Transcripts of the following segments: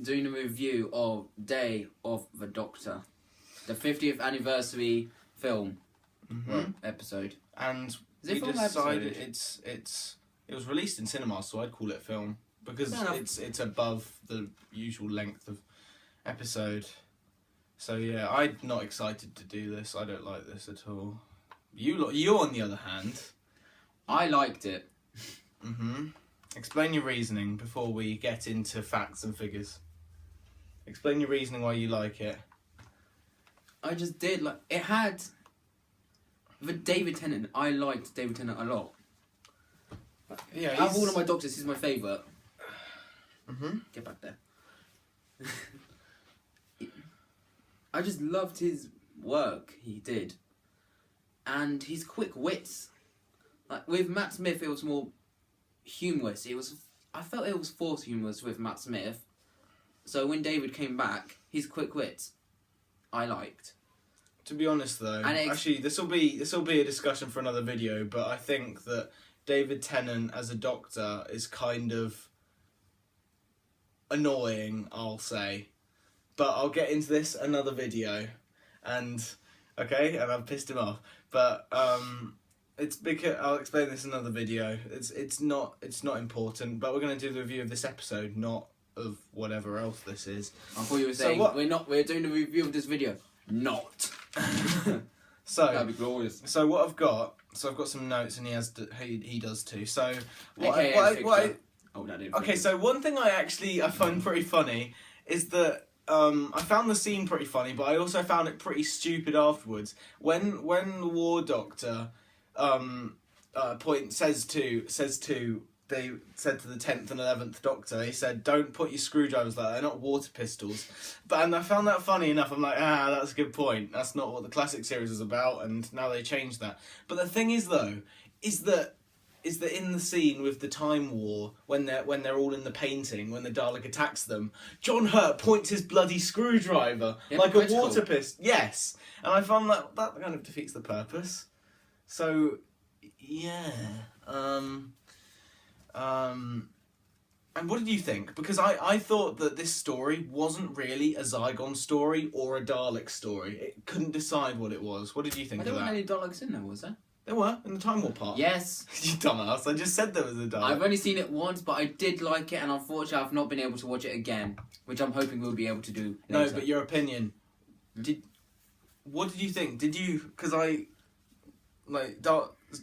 doing a review of Day of the Doctor, the 50th anniversary film episode. And we decided it was released in cinemas, so I'd call it film because it's above the usual length of episode. So yeah, I'm not excited to do this. I don't like this at all. You on the other hand, I liked it. Explain your reasoning before we get into facts and figures. Explain your reasoning why you like it. I just did like it had. With David Tennant, I liked David Tennant a lot. Yeah, out of all of my Doctors, he's my favourite. Get back there. I just loved his work he did. And his quick wits. Like with Matt Smith, it was more humorous. I felt it was forced humorous with Matt Smith. So when David came back, his quick wits, I liked. To be honest, though, actually, this will be a discussion for another video. But I think that David Tennant as a Doctor is kind of annoying, I'll say. But I'll get into this another video, and I've pissed him off. But it's because I'll explain this in another video. It's not important. But we're going to do the review of this episode, not of whatever else this is. I thought you were saying we're doing the review of this video. Not. So that'd be glorious. So what I've got some notes, and he does too. So so one thing I find pretty funny is that I found the scene pretty funny, but I also found it pretty stupid afterwards. When the War Doctor they said to the 10th and 11th Doctor, he said, don't put your screwdrivers like that, they're not water pistols. And I found that funny enough. I'm like, that's a good point. That's not what the classic series is about, and now they changed that. But the thing is, though, is that in the scene with the Time War, when they're all in the painting, when the Dalek attacks them, John Hurt points his bloody screwdriver like a water pistol. Yes. And I found that kind of defeats the purpose. So, yeah. And what did you think? Because I thought that this story wasn't really a Zygon story or a Dalek story. It couldn't decide what it was. What did you think of that? There weren't any Daleks in there, was there? There were, in the Time War part. Yes. You dumbass, I just said there was a Dalek. I've only seen it once, but I did like it, and unfortunately I've not been able to watch it again, which I'm hoping we'll be able to do later. No, but your opinion. What did you think? Because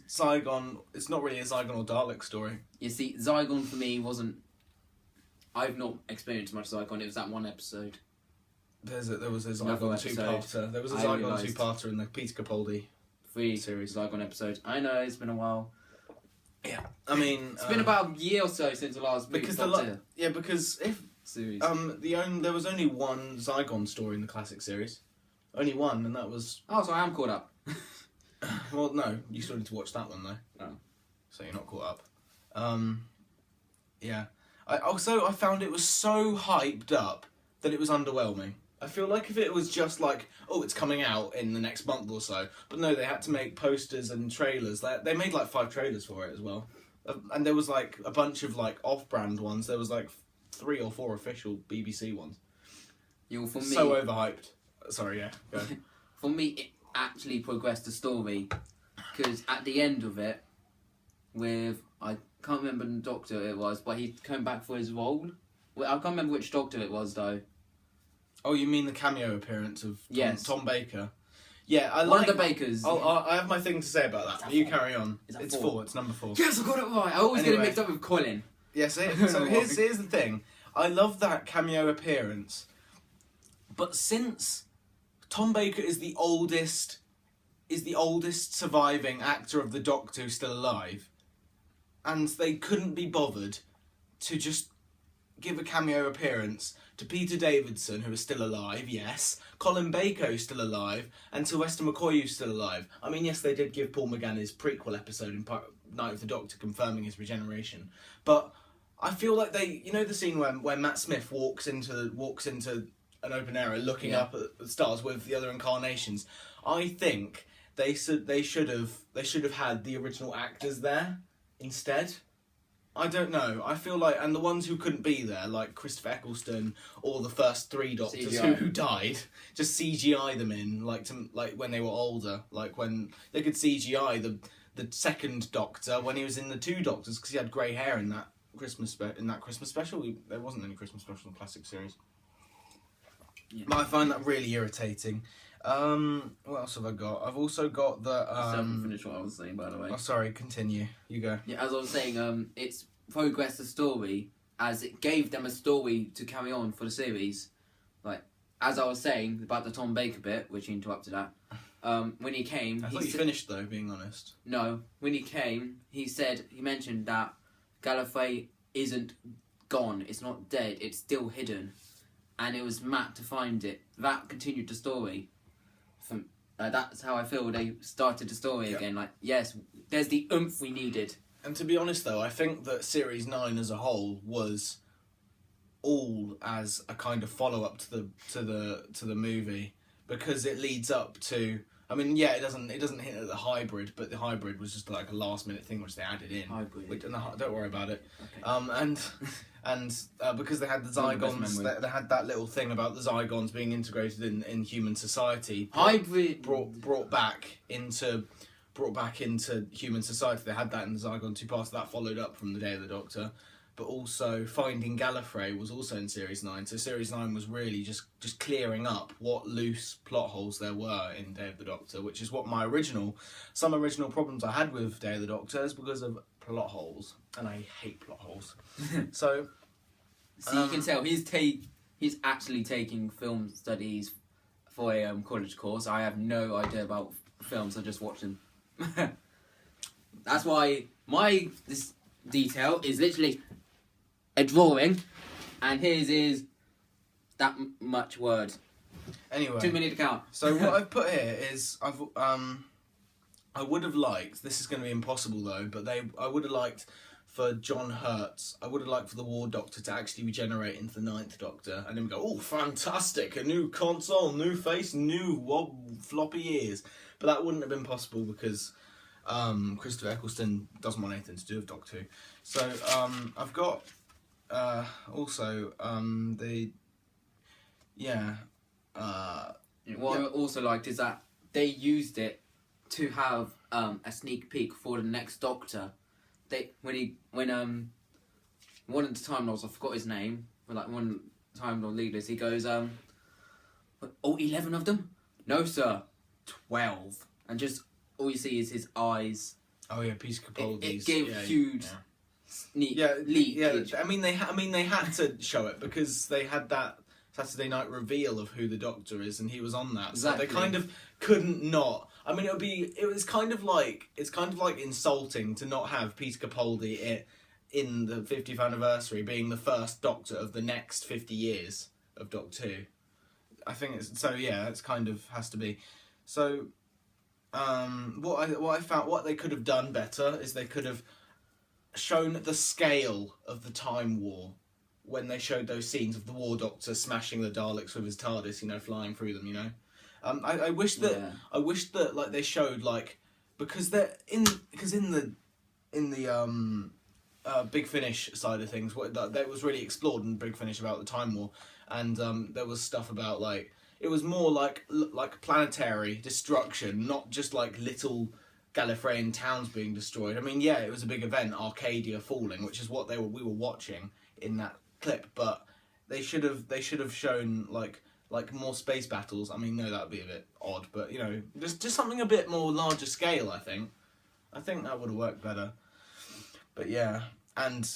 Zygon, it's not really a Zygon or Dalek story. You see, Zygon for me wasn't... I've not experienced much Zygon. It was that one episode. There was a Zygon two-parter. There was a Zygon two-parter in the Peter Capaldi series. Zygon episodes. I know, it's been a while. Yeah, I mean... It's been about a year or so since the last movie. Because if... Series. There was only one Zygon story in the classic series. Only one, and that was... Oh, so I am caught up. Well, no, you still need to watch that one, though. Oh. So you're not caught up. Yeah. I found it was so hyped up that it was underwhelming. I feel like if it was just like, oh, it's coming out in the next month or so. But no, they had to make posters and trailers. They made like 5 trailers for it as well. And there was like a bunch of like off-brand ones. There was like 3 or 4 official BBC ones. For me, so overhyped. Sorry, yeah. Go. For me, it actually progressed the story. Because at the end of it, I can't remember the Doctor it was, but he came back for his role. I can't remember which Doctor it was, though. Oh, you mean the cameo appearance of Tom Baker? Yeah, One of the Bakers. I have my thing to say about that. But you carry on. It's 4. It's number 4. Yes, I got it right. I always get it mixed up with Colin. Yes. So here's the thing. I love that cameo appearance, but since Tom Baker is the oldest surviving actor of the Doctor who's still alive, and they couldn't be bothered to just give a cameo appearance to Peter Davidson, who is still alive, yes, Colin Baker, who's still alive, and Sylvester McCoy, who's still alive. I mean, yes, they did give Paul McGann his prequel episode in Night of the Doctor confirming his regeneration, but I feel like the scene where Matt Smith walks into an open area looking up at the stars with the other incarnations. I think they should have had the original actors there instead. I don't know. I feel like, and the ones who couldn't be there, like Christopher Eccleston or the first 3 Doctors who died, just CGI them in, like when they were older, like when they could CGI the second Doctor when he was in the 2 Doctors because he had grey hair in that Christmas special. There wasn't any Christmas special in the classic series. Yeah. But I find that really irritating. What else have I got? I've also got the. I haven't finished what I was saying, by the way. Oh, sorry. Continue. You go. Yeah, as I was saying, it's progressed the story as it gave them a story to carry on for the series. Like, as I was saying about the Tom Baker bit, which you interrupted at. When he came, I thought you finished though. Being honest. No, when he came, he mentioned that Gallifrey isn't gone. It's not dead. It's still hidden, and it was Matt to find it. That continued the story. That's how I feel they started the story again. Like, yes, there's the oomph we needed. And to be honest, though, I think that Series 9 as a whole was all as a kind of follow up to the movie, because it leads up to. I mean, yeah, it doesn't hint at the hybrid, but the hybrid was just like a last minute thing which they added in. Hybrid. Don't worry about it. Okay. And because they had the Zygons, they had that little thing about the Zygons being integrated in human society. Hybrid brought back into human society. They had that in the Zygon 2 parts. That followed up from the Day of the Doctor. But also Finding Gallifrey was also in Series 9. So Series 9 was really just clearing up what loose plot holes there were in Day of the Doctor, which is what some original problems I had with Day of the Doctor is because of plot holes. And I hate plot holes. So you can tell he's actually taking film studies for a college course. I have no idea about films, I just watch them. That's why this detail is literally a drawing, and his is that much word. Anyway, 2 minutes to count. So what I've put here is I would have liked. This is going to be impossible though, but I would have liked for John Hurts. I would have liked for the War Doctor to actually regenerate into the 9th Doctor, and then we go, oh, fantastic! A new console, new face, new floppy ears. But that wouldn't have been possible because Christopher Eccleston doesn't want anything to do with Doctor Who. So I've got also what I also liked is that they used it to have a sneak peek for the next Doctor. When one of the Time Lords, I forgot his name, but like one of the Time Lord leaders, he goes, 11 of them? No, sir, 12. And just all you see is his eyes. Oh yeah, Peter Capaldi's. It gave huge sneak leak. Yeah, I mean they had to show it because they had that Saturday night reveal of who the Doctor is, and he was on that. Exactly. So they kind of couldn't not. I mean, it's kind of like insulting to not have Peter Capaldi in the 50th anniversary being the first Doctor of the next 50 years of Doctor Who. I think it's kind of has to be. So what I found, what they could have done better is they could have shown the scale of the Time War when they showed those scenes of the War Doctor smashing the Daleks with his TARDIS, flying through them, I wish that like they showed like because in the Big Finish side of things, that was really explored in Big Finish about the Time War, and there was stuff about like it was more like planetary destruction, not just like little Gallifreyan towns being destroyed. I mean, yeah, it was a big event, Arcadia falling, which is what we were watching in that clip, but they should have shown like more space battles. I mean, no, that would be a bit odd, but just something a bit more larger scale. I think that would have worked better. But yeah, and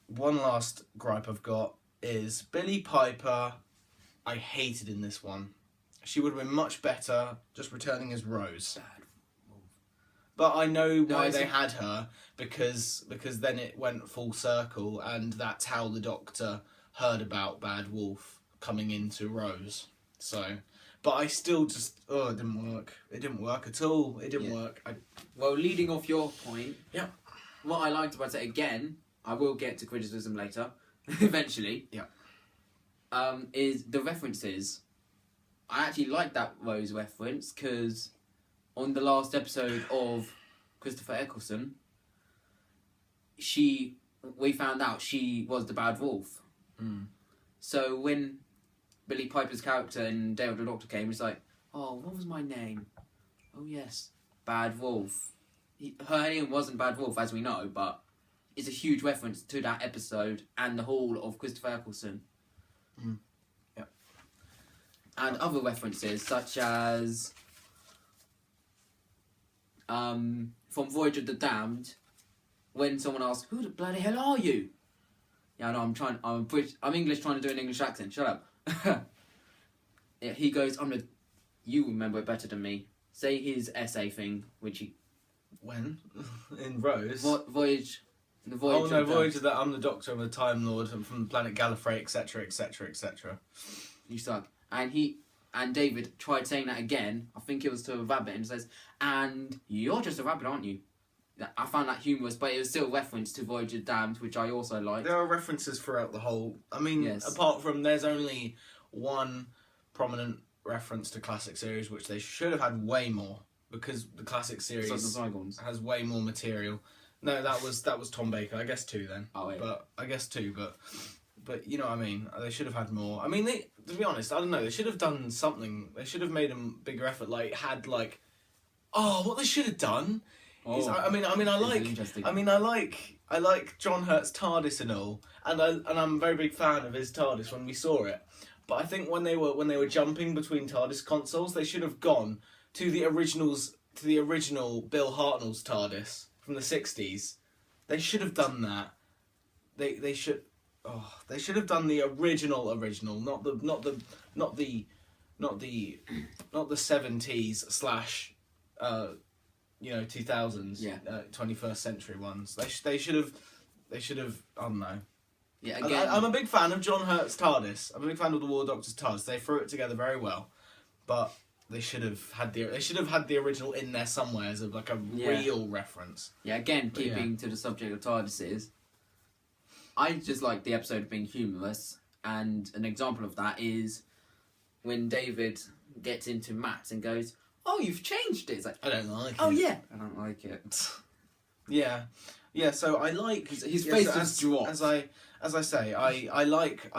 one last gripe I've got is Billie Piper. I hated in this one. She would have been much better just returning as Rose. But I know why they had her, because then it went full circle, and that's how the Doctor heard about Bad Wolf coming into Rose. So, but I still just it didn't work. It didn't work at all. It didn't work. Well, leading off your point, yeah. What I liked about it again, I will get to criticism later, eventually. Yeah. Is the references. I actually like that Rose reference because on the last episode of Christopher Eccleston, she we found out she was the bad wolf. So when Billy Piper's character in Day of the Doctor came, he's like, oh, what was my name? Oh yes, Bad Wolf. Her name wasn't Bad Wolf, as we know, but it's a huge reference to that episode and the whole of Christopher Eccleston. Yep. And other references, such as from Voyage of the Damned, when someone asks, "Who the bloody hell are you?" Yeah, no, I'm British. I'm English, trying to do an English accent. Shut up. Yeah, he goes, you remember it better than me. Say his essay thing, which he... When? In Rose? Voyage... The Voyage Voyage of that. I'm the Doctor, I'm the Time Lord, I'm from the planet Gallifrey, etc, etc, etc. You suck. And David tried saying that again, I think it was to a rabbit, and says, and you're just a rabbit, aren't you? I found that humorous, but it was still a reference to Voyage of the Damned, which I also like. There are references throughout the whole... I mean, yes. Apart from there's only one prominent reference to classic series, which they should have had way more, because the classic series has way more material. No, that was Tom Baker. I guess 2 then. Oh, yeah. But I guess 2, but you know what I mean. They should have had more. I mean, to be honest, I don't know. They should have done something. They should have made a bigger effort. What they should have done. I like John Hurt's TARDIS and all, and I'm a very big fan of his TARDIS when we saw it. But I think when they were jumping between TARDIS consoles, they should have gone to the original Bill Hartnell's TARDIS from the 60s. They should have done that. They should have done the original, not the 70s / 2000s, 21st century ones. They should have. I don't know. Yeah, again, I'm a big fan of John Hurt's TARDIS. I'm a big fan of the War Doctor's TARDIS. They threw it together very well, but they should have had the original in there somewhere as a real reference. Yeah, again, keeping to the subject of TARDISes, I just like the episode being humorous, and an example of that is when David gets into Matt and goes, "Oh, you've changed it." It's like, I don't like it. Oh yeah, I don't like it. Yeah. So I like his face has dropped. As I say, I like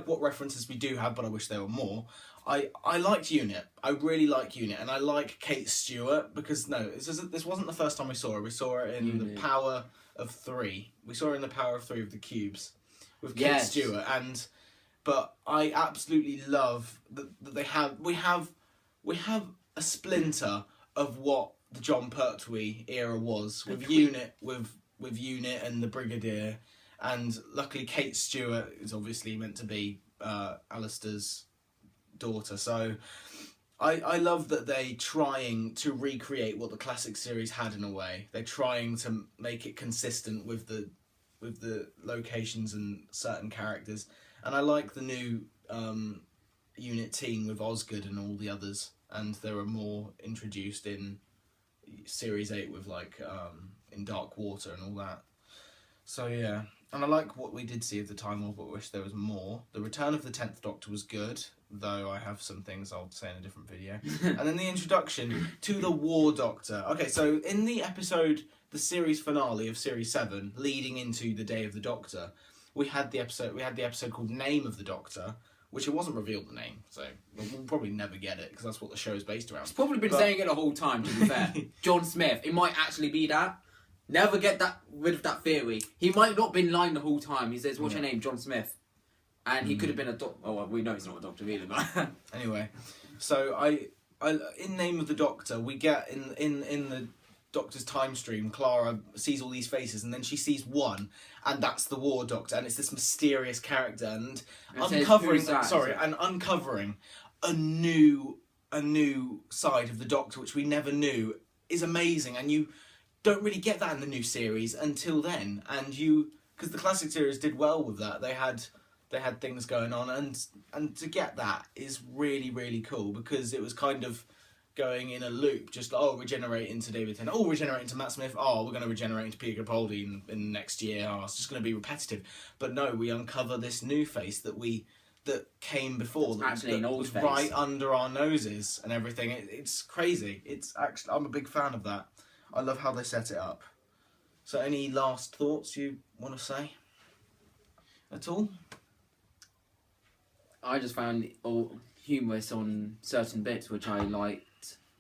what references we do have, but I wish there were more. I liked Unit. I really like Unit, and I like Kate Stewart because this wasn't the first time we saw her. We saw her in The Power of 3. We saw her in The Power of 3 of the Cubes with Kate Stewart, but I absolutely love that we have a splinter of what the Jon Pertwee era was with Unit, with Unit and the Brigadier, and luckily Kate Stewart is obviously meant to be Alistair's daughter. So I love that they trying to recreate what the classic series had in a way. They're trying to make it consistent with the locations and certain characters, and I like the new Unit team with Osgood and all the others. And there are more introduced in Series 8 with in Dark Water and all that. So yeah, and I like what we did see of the Time Lord, but wish there was more. The Return of the 10th Doctor was good, though I have some things I'll say in a different video. And then the introduction to the War Doctor. Okay, so in the series finale of Series 7, leading into the Day of the Doctor, we had the episode called Name of the Doctor, which it wasn't revealed the name, so we'll probably never get it, because that's what the show is based around. He's probably been saying it the whole time, to be fair. John Smith, it might actually be that. Never get rid of that theory. He might not have been lying the whole time. He says, what's your name? John Smith. And he could have been a doctor. Oh, well, we know he's not a doctor either, but... Anyway, so I in Name of the Doctor, we get in the Doctor's time stream, Clara sees all these faces, and then she sees one, and that's the War Doctor, and it's this mysterious character, and uncovering a new side of the Doctor which we never knew is amazing, and you don't really get that in the new series until then, because the classic series did well with that. They had things going on, and to get that is really, really cool, because it was kind of going in a loop, just regenerate into David Tennant, regenerate into Matt Smith, we're going to regenerate into Peter Capaldi in next year, it's just going to be repetitive. But no, we uncover this new face that came before, that was face right under our noses and everything. It's crazy. I'm a big fan of that. I love how they set it up. So, any last thoughts you want to say at all? I just found it all humorous on certain bits, which I like.